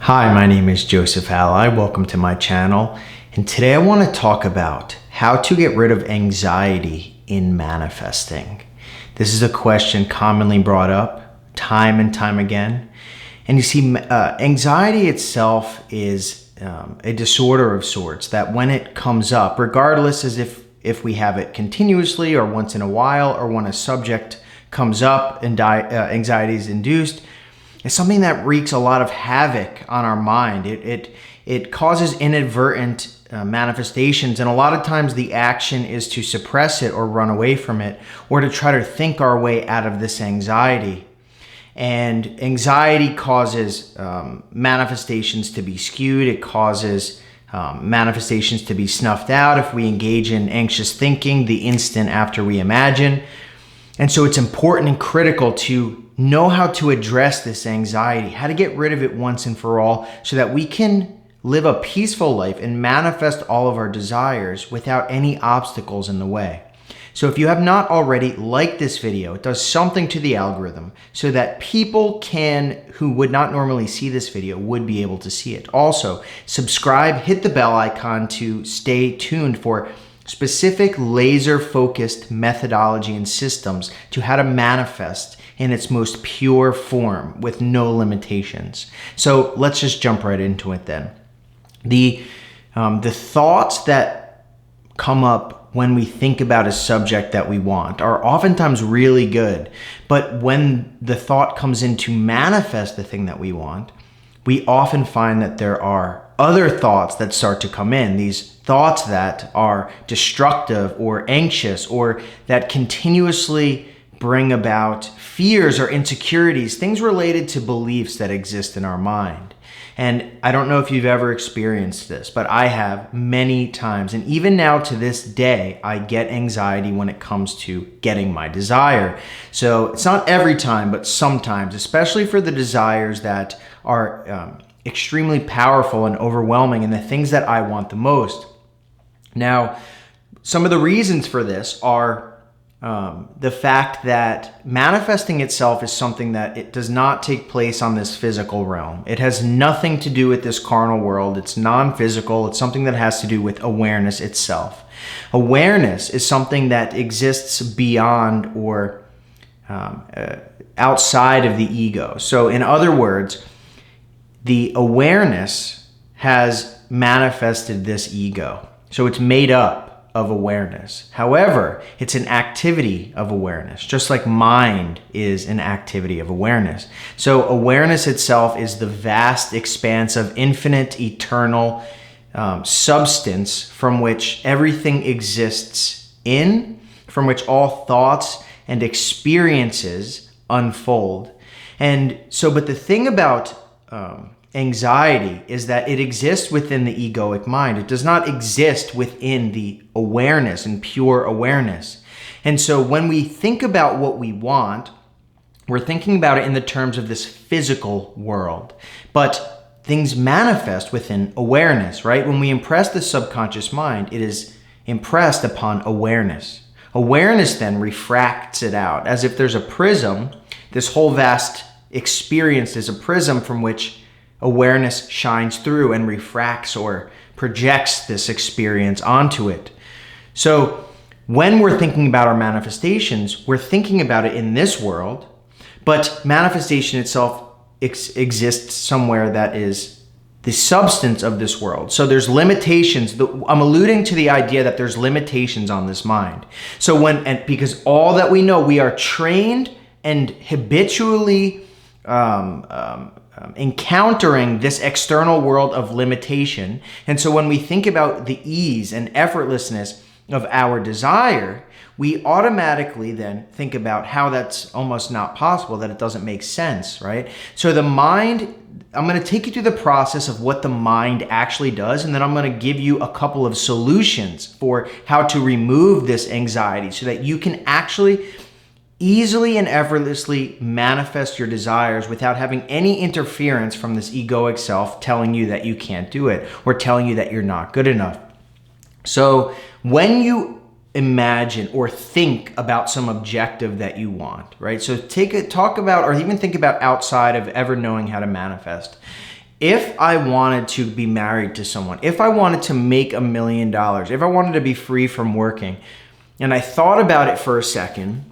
Hi, my name is Joseph Alai. Welcome to my channel. And today I want to talk about how to get rid of anxiety in manifesting. This is a question commonly brought up time and time again. And you see, anxiety itself is a disorder of sorts that when it comes up, regardless as if we have it continuously or once in a while, or when a subject comes up and anxiety is induced, it's something that wreaks a lot of havoc on our mind. It causes inadvertent manifestations, and a lot of times the action is to suppress it or run away from it, or to try to think our way out of this anxiety. And anxiety causes manifestations to be skewed. It causes manifestations to be snuffed out if we engage in anxious thinking the instant after we imagine. And so it's important and critical to know how to address this anxiety, how to get rid of it once and for all, so that we can live a peaceful life and manifest all of our desires without any obstacles in the way. So if you have not already, like this video. It does something to the algorithm so that people who would not normally see this video would be able to see it. Also, subscribe, hit the bell icon to stay tuned for specific laser-focused methodology and systems to how to manifest in its most pure form with no limitations. So let's just jump right into it then. The thoughts that come up when we think about a subject that we want are oftentimes really good, but when the thought comes in to manifest the thing that we want, we often find that there are other thoughts that start to come in, these thoughts that are destructive or anxious or that continuously bring about fears or insecurities, things related to beliefs that exist in our mind. And I don't know if you've ever experienced this, but I have many times. And even now to this day, I get anxiety when it comes to getting my desire. So it's not every time, but sometimes, especially for the desires that are extremely powerful and overwhelming and the things that I want the most. Now, some of the reasons for this are the fact that manifesting itself is something that it does not take place on this physical realm. It has nothing to do with this carnal world. It's non-physical. It's something that has to do with awareness itself. Awareness is something that exists beyond or outside of the ego. So in other words, the awareness has manifested this ego. So it's made up of awareness. However, it's an activity of awareness, just like mind is an activity of awareness. So awareness itself is the vast expanse of infinite, eternal substance from which everything exists in, from which all thoughts and experiences unfold. And so, but the thing about anxiety is that it exists within the egoic mind. It does not exist within the awareness and pure awareness. And so when we think about what we want, we're thinking about it in the terms of this physical world. But things manifest within awareness, right? When we impress the subconscious mind, it is impressed upon awareness. Awareness then refracts it out. As if there's a prism, this whole vast experience is a prism from which awareness shines through and refracts or projects this experience onto it. So when we're thinking about our manifestations, we're thinking about it in this world, but manifestation itself exists somewhere that is the substance of this world. So there's limitations. I'm alluding to the idea that there's limitations on this mind. So because all that we know, we are trained and habitually encountering this external world of limitation. And so when we think about the ease and effortlessness of our desire, we automatically then think about how that's almost not possible, that it doesn't make sense, right? So the mind, I'm going to take you through the process of what the mind actually does, and then I'm going to give you a couple of solutions for how to remove this anxiety so that you can actually easily and effortlessly manifest your desires without having any interference from this egoic self telling you that you can't do it or telling you that you're not good enough. So when you imagine or think about some objective that you want, right? So talk about or even think about outside of ever knowing how to manifest. If I wanted to be married to someone, if I wanted to make $1 million, if I wanted to be free from working, and I thought about it for a second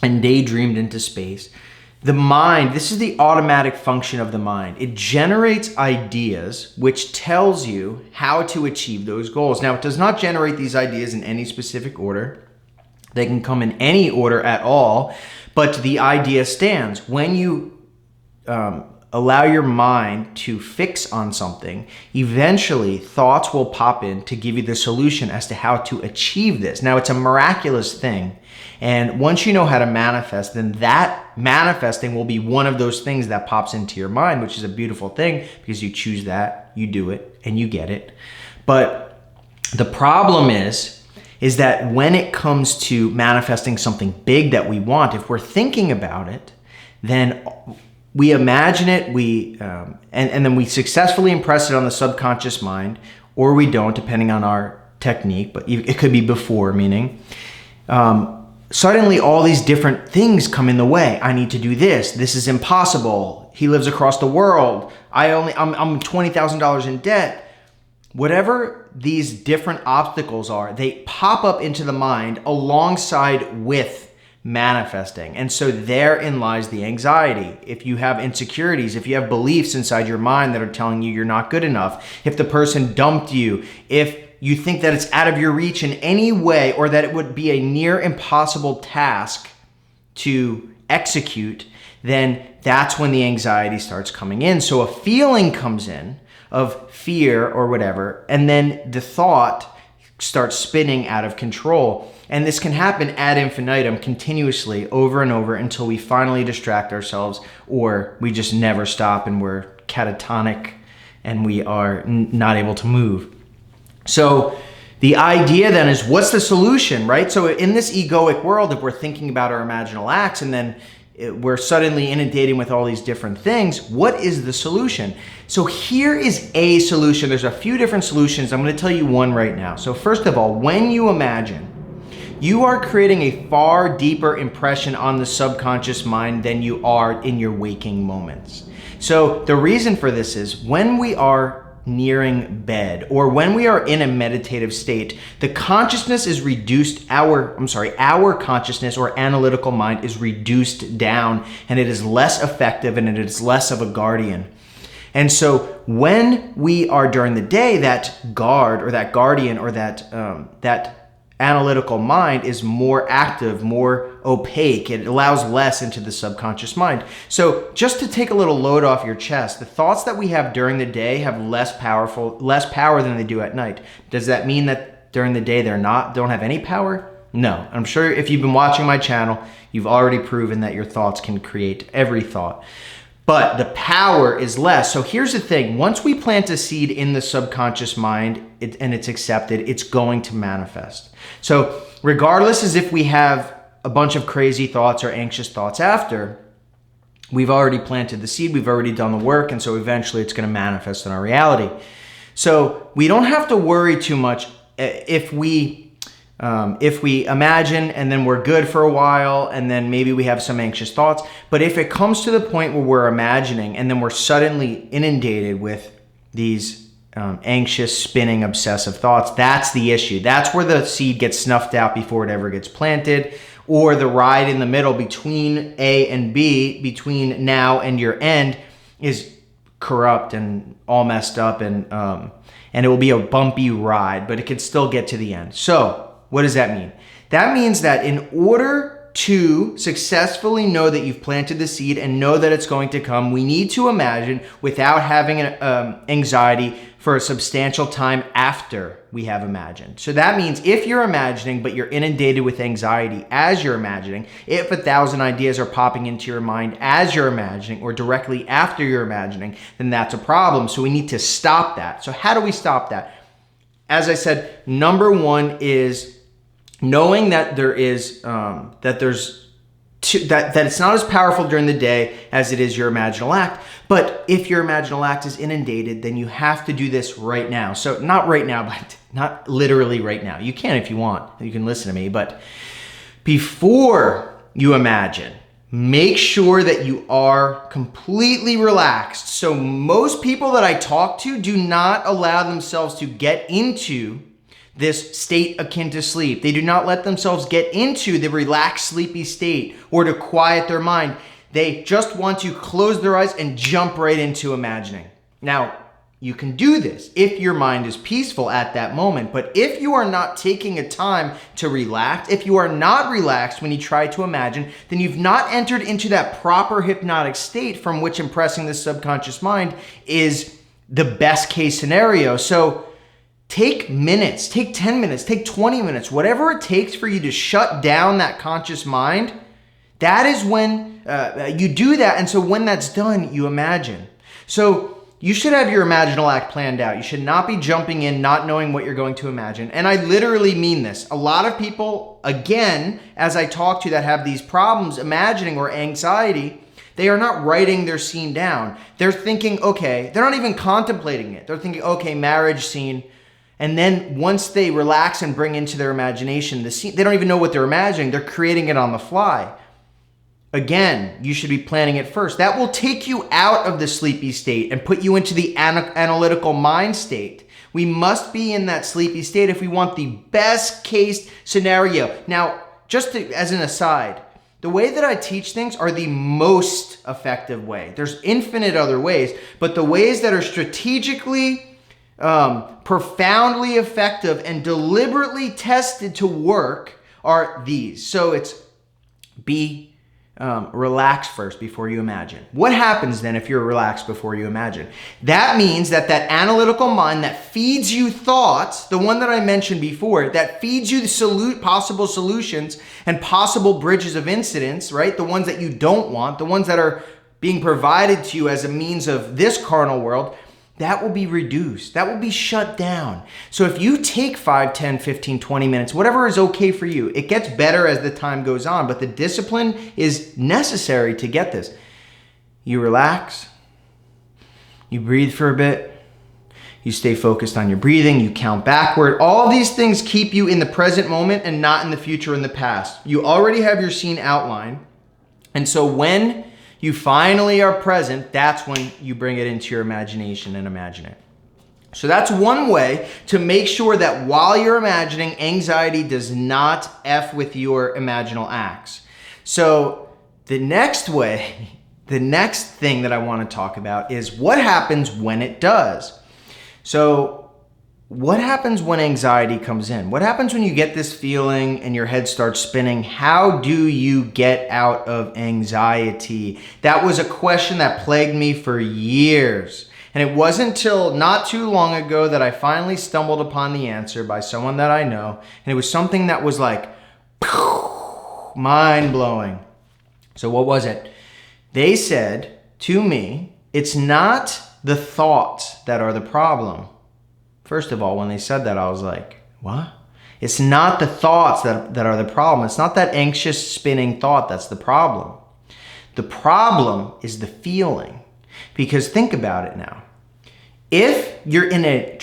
and daydreamed into space, the mind, this is the automatic function of the mind. It generates ideas which tells you how to achieve those goals. Now, it does not generate these ideas in any specific order. They can come in any order at all, but the idea stands. When you allow your mind to fix on something, eventually thoughts will pop in to give you the solution as to how to achieve this. Now, it's a miraculous thing. And once you know how to manifest, then that manifesting will be one of those things that pops into your mind, which is a beautiful thing because you choose that, you do it, and you get it. But the problem is that when it comes to manifesting something big that we want, if we're thinking about it, then we imagine it, and then we successfully impress it on the subconscious mind, or we don't, depending on our technique, but it could be before, meaning suddenly all these different things come in the way. I need to do this. This is impossible. He lives across the world. I'm $20,000 in debt. Whatever these different obstacles are, they pop up into the mind alongside with manifesting. And so therein lies the anxiety. If you have insecurities, if you have beliefs inside your mind that are telling you you're not good enough, if the person dumped you, if you think that it's out of your reach in any way, or that it would be a near impossible task to execute, then that's when the anxiety starts coming in. So a feeling comes in of fear or whatever, and then the thought starts spinning out of control. And this can happen ad infinitum, continuously, over and over, until we finally distract ourselves, or we just never stop and we're catatonic and we are not able to move. So the idea then is, what's the solution, right? So in this egoic world, if we're thinking about our imaginal acts and then we're suddenly inundating with all these different things, what is the solution? So here is a solution. There's a few different solutions. I'm going to tell you one right now. So first of all, when you imagine, you are creating a far deeper impression on the subconscious mind than you are in your waking moments. So the reason for this is, when we are nearing bed, or when we are in a meditative state, the consciousness is reduced, our consciousness or analytical mind is reduced down, and it is less effective and it is less of a guardian. And so when we are during the day, that guard or that guardian or that analytical mind is more active, more opaque. It allows less into the subconscious mind. So just to take a little load off your chest, the thoughts that we have during the day have less power than they do at night. Does that mean that during the day don't have any power? No. I'm sure if you've been watching my channel, you've already proven that your thoughts can create every thought. But the power is less. So here's the thing. Once we plant a seed in the subconscious mind and it's accepted, it's going to manifest. So regardless as if we have a bunch of crazy thoughts or anxious thoughts after, we've already planted the seed, we've already done the work, and so eventually it's going to manifest in our reality. So we don't have to worry too much if we imagine and then we're good for a while and then maybe we have some anxious thoughts. But if it comes to the point where we're imagining and then we're suddenly inundated with these anxious, spinning, obsessive thoughts, that's the issue. That's where the seed gets snuffed out before it ever gets planted, or the ride in the middle between A and B, between now and your end, is corrupt and all messed up, and it will be a bumpy ride, but it can still get to the end. So what does that mean? That means that in order to successfully know that you've planted the seed and know that it's going to come, we need to imagine without having anxiety for a substantial time after we have imagined. So that means if you're imagining, but you're inundated with anxiety as you're imagining, if 1,000 ideas are popping into your mind as you're imagining or directly after you're imagining, then that's a problem. So we need to stop that. So how do we stop that? As I said, number one is knowing that that it's not as powerful during the day as it is your imaginal act. But if your imaginal act is inundated, then you have to do this right now. So not right now, but not literally right now. You can if you want. You can listen to me. But before you imagine, make sure that you are completely relaxed. So most people that I talk to do not allow themselves to get into this state akin to sleep. They do not let themselves get into the relaxed, sleepy state or to quiet their mind. They just want to close their eyes and jump right into imagining. Now, you can do this if your mind is peaceful at that moment, but if you are not taking a time to relax, if you are not relaxed when you try to imagine, then you've not entered into that proper hypnotic state from which impressing the subconscious mind is the best case scenario. So take minutes, take 10 minutes, take 20 minutes, whatever it takes for you to shut down that conscious mind. That is when you do that. And so when that's done, you imagine. So you should have your imaginal act planned out. You should not be jumping in, not knowing what you're going to imagine. And I literally mean this. A lot of people, again, as I talk to that have these problems imagining or anxiety, they are not writing their scene down. They're thinking, okay, they're not even contemplating it. They're thinking, okay, marriage scene. And then once they relax and bring into their imagination the scene, they don't even know what they're imagining. They're creating it on the fly. Again, you should be planning it first. That will take you out of the sleepy state and put you into the analytical mind state. We must be in that sleepy state if we want the best case scenario. Now, just as an aside, the way that I teach things are the most effective way. There's infinite other ways, but the ways that are strategically, profoundly effective and deliberately tested to work are these. So it's relax first before you imagine. What happens then if you're relaxed before you imagine? That means that analytical mind that feeds you thoughts, the one that I mentioned before, that feeds you the possible solutions and possible bridges of incidents, right? The ones that you don't want, the ones that are being provided to you as a means of this carnal world, that will be reduced. That will be shut down. So if you take 5, 10, 15, 20 minutes, whatever is okay for you, it gets better as the time goes on, but the discipline is necessary to get this. You relax, you breathe for a bit, you stay focused on your breathing, you count backward. All of these things keep you in the present moment and not in the future or in the past. You already have your scene outlined. And so when you finally are present, that's when you bring it into your imagination and imagine it. So that's one way to make sure that while you're imagining, anxiety does not F with your imaginal acts. So the next thing that I want to talk about is what happens when it does. So what happens when anxiety comes in? What happens when you get this feeling and your head starts spinning? How do you get out of anxiety? That was a question that plagued me for years. And it wasn't until not too long ago that I finally stumbled upon the answer by someone that I know. And it was something that was like, mind-blowing. So what was it? They said to me, it's not the thoughts that are the problem. First of all, when they said that, I was like, what? It's not the thoughts that are the problem. It's not that anxious spinning thought that's the problem. The problem is the feeling. Because think about it now. If you're in a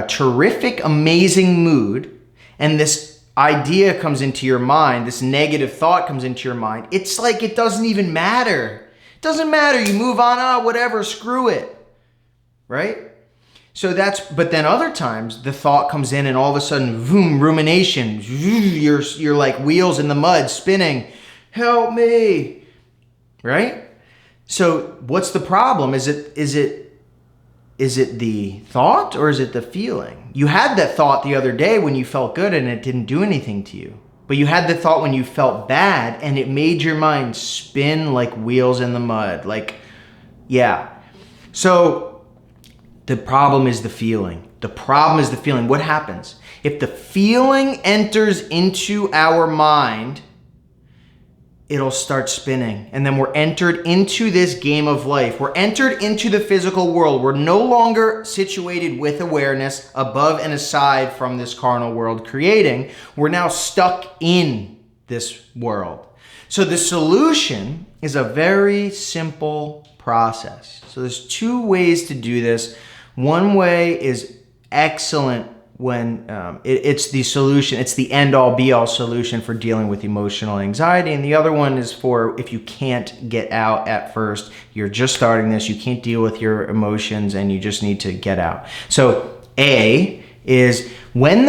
terrific, amazing mood, and this idea comes into your mind, this negative thought comes into your mind, it's like it doesn't even matter. It doesn't matter. You move on, whatever, screw it. Right? So but then other times the thought comes in and all of a sudden, boom, rumination, you're like wheels in the mud spinning, help me, right? So what's the problem? Is it the thought or is it the feeling? You had that thought the other day when you felt good and it didn't do anything to you. But you had the thought when you felt bad and it made your mind spin like wheels in the mud. Like, yeah. So the problem is the feeling. The problem is the feeling. What happens? If the feeling enters into our mind, it'll start spinning. And then we're entered into this game of life. We're entered into the physical world. We're no longer situated with awareness above and aside from this carnal world creating. We're now stuck in this world. So the solution is a very simple process. So there's two ways to do this. One way is excellent when it's the solution, it's the end-all be-all solution for dealing with emotional anxiety. And the other one is for if you can't get out at first, you're just starting this, you can't deal with your emotions and you just need to get out. So A is when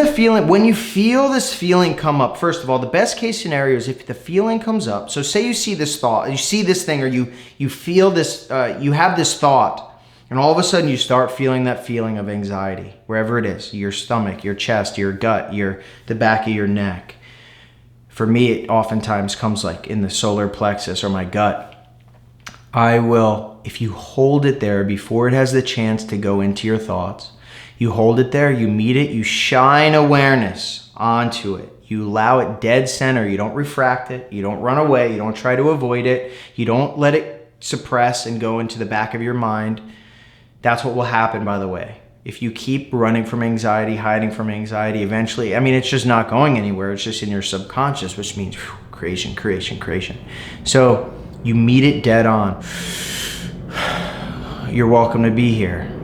you feel this feeling come up, first of all, the best case scenario is if the feeling comes up. So say you see this thought, you see this thing, or you feel this, you have this thought, and all of a sudden you start feeling that feeling of anxiety, wherever it is, your stomach, your chest, your gut, the back of your neck. For me, it oftentimes comes like in the solar plexus or my gut. If you hold it there before it has the chance to go into your thoughts, you hold it there, you meet it, you shine awareness onto it. You allow it dead center. You don't refract it. You don't run away. You don't try to avoid it. You don't let it suppress and go into the back of your mind. That's what will happen, by the way. If you keep running from anxiety, hiding from anxiety, eventually, it's just not going anywhere. It's just in your subconscious, which means creation, creation, creation. So you meet it dead on. You're welcome to be here.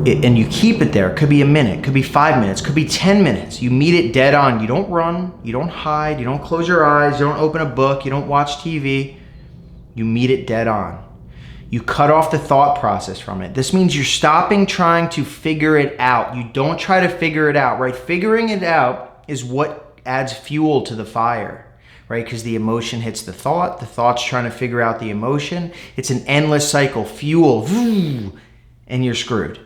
And you keep it there. It could be a minute, could be 5 minutes, could be 10 minutes. You meet it dead on. You don't run, you don't hide, you don't close your eyes, you don't open a book, you don't watch TV. You meet it dead on. You cut off the thought process from it. This means you're stopping trying to figure it out. You don't try to figure it out, right? Figuring it out is what adds fuel to the fire, right? Because the emotion hits the thought's trying to figure out the emotion. It's an endless cycle, fuel, and you're screwed.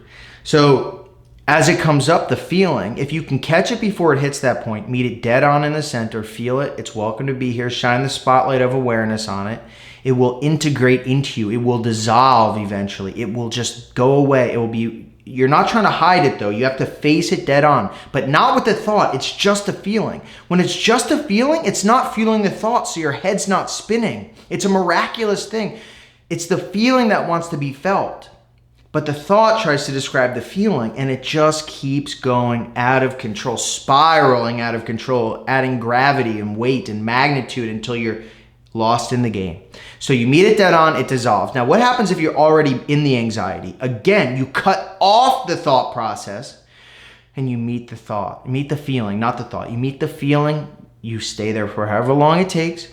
So as it comes up, the feeling, if you can catch it before it hits that point, meet it dead on in the center, feel it, it's welcome to be here, shine the spotlight of awareness on it. It will integrate into you. It will dissolve eventually. It will just go away. You're not trying to hide it though. You have to face it dead on, but not with the thought. It's just a feeling. When it's just a feeling, it's not fueling the thought, so your head's not spinning. It's a miraculous thing. It's the feeling that wants to be felt. But the thought tries to describe the feeling, and it just keeps going out of control, spiraling out of control, adding gravity and weight and magnitude until you're lost in the game. So you meet it dead on, it dissolves. Now, what happens if you're already in the anxiety? Again, you cut off the thought process and you meet the thought. You meet the feeling, not the thought. You meet the feeling, you stay there for however long it takes,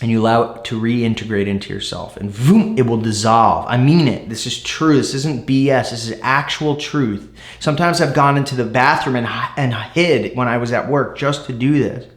and you allow it to reintegrate into yourself, and boom, it will dissolve. I mean it. This is true. This isn't BS. This is actual truth. Sometimes I've gone into the bathroom and hid when I was at work just to do this.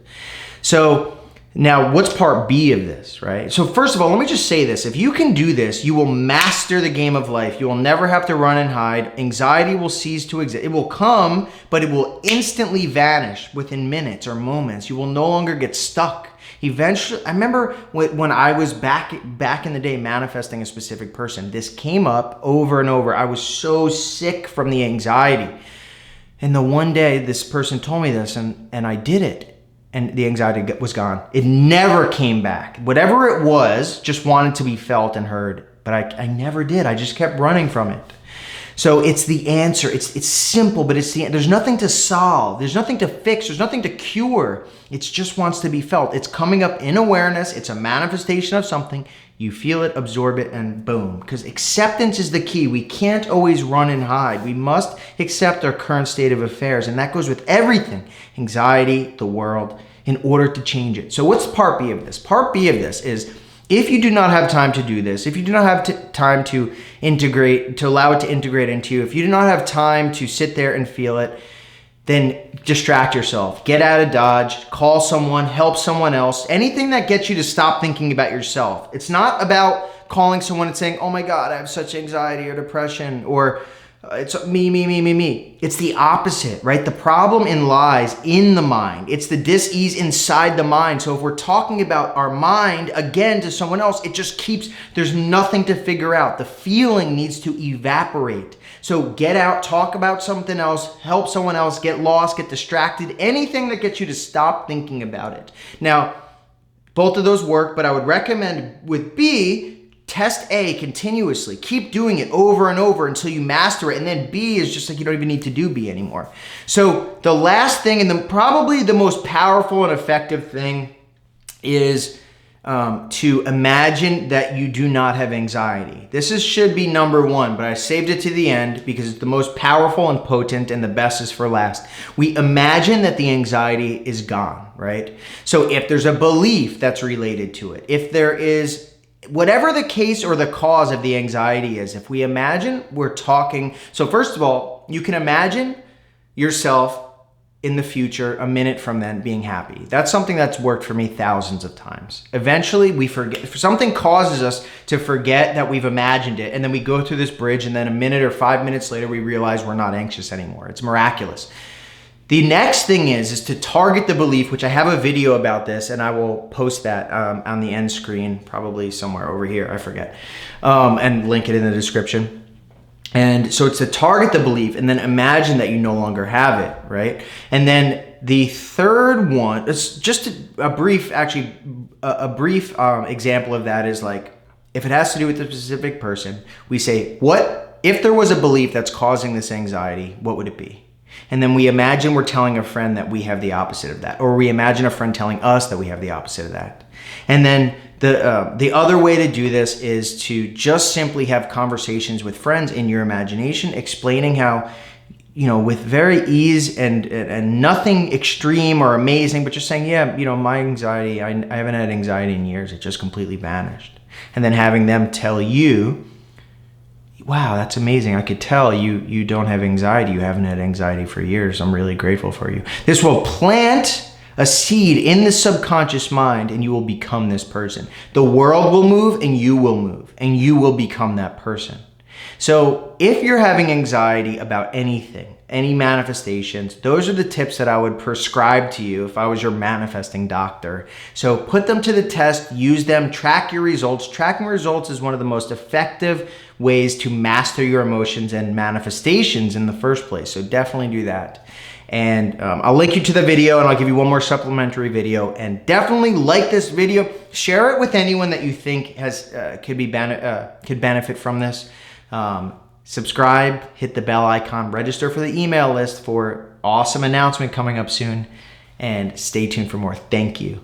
So now what's part B of this, right? So first of all, let me just say this. If you can do this, you will master the game of life. You will never have to run and hide. Anxiety will cease to exist. It will come, but it will instantly vanish within minutes or moments. You will no longer get stuck. Eventually, I remember when I was back in the day manifesting a specific person, this came up over and over. I was so sick from the anxiety. And the one day this person told me this and I did it and the anxiety was gone. It never came back. Whatever it was, just wanted to be felt and heard. But I never did. I just kept running from it. So it's the answer. It's simple, but there's nothing to solve. There's nothing to fix. There's nothing to cure. It just wants to be felt. It's coming up in awareness. It's a manifestation of something. You feel it, absorb it, and boom. Because acceptance is the key. We can't always run and hide. We must accept our current state of affairs. And that goes with everything. Anxiety, the world, in order to change it. So what's part B of this? Part B of this is, if you do not have time to do this, if you do not have time to integrate, to allow it to integrate into you, if you do not have time to sit there and feel it, then distract yourself. Get out of Dodge, call someone, help someone else, anything that gets you to stop thinking about yourself. It's not about calling someone and saying, oh my God, I have such anxiety or depression, or it's me. It's the opposite, right? The problem lies in the mind. It's the dis-ease inside the mind. So if we're talking about our mind again to someone else, it just there's nothing to figure out. The feeling needs to evaporate. So get out, talk about something else, help someone else, get lost, get distracted, anything that gets you to stop thinking about it. Now, both of those work, but I would recommend with B, test A continuously. Keep doing it over and over until you master it. And then B is just like you don't even need to do B anymore. So the last thing, and probably the most powerful and effective thing, is to imagine that you do not have anxiety. Should be number one, but I saved it to the end because it's the most powerful and potent, and the best is for last. We imagine that the anxiety is gone, right? So if there's a belief that's related to it, if there is whatever the case or the cause of the anxiety is, if we imagine we're talking, so first of all, you can imagine yourself in the future, a minute from then, being happy. That's something that's worked for me thousands of times. Eventually, we forget. Something causes us to forget that we've imagined it, and then we go through this bridge, and then a minute or 5 minutes later, we realize we're not anxious anymore. It's miraculous. The next thing is to target the belief, which I have a video about this, and I will post that on the end screen, probably somewhere over here, I forget, and link it in the description. And so it's to target the belief and then imagine that you no longer have it, right? And then the third one, it's just a brief example of that is like, if it has to do with a specific person, we say, what if there was a belief that's causing this anxiety, what would it be? And then we imagine we're telling a friend that we have the opposite of that, or we imagine a friend telling us that we have the opposite of that. And then the other way to do this is to just simply have conversations with friends in your imagination, explaining how, with very ease and nothing extreme or amazing, but just saying, yeah, my anxiety, I haven't had anxiety in years. It just completely vanished. And then having them tell you, wow, that's amazing. I could tell you don't have anxiety. You haven't had anxiety for years. I'm really grateful for you. This will plant a seed in the subconscious mind, and you will become this person. The world will move, and you will become that person. So if you're having anxiety about anything, any manifestations, those are the tips that I would prescribe to you if I was your manifesting doctor. So put them to the test, use them, track your results. Tracking results is one of the most effective ways to master your emotions and manifestations in the first place. So definitely do that. And I'll link you to the video, and I'll give you one more supplementary video. And definitely like this video, share it with anyone that you think could benefit from this. Subscribe, hit the bell icon, register for the email list for awesome announcement coming up soon, and stay tuned for more. Thank you.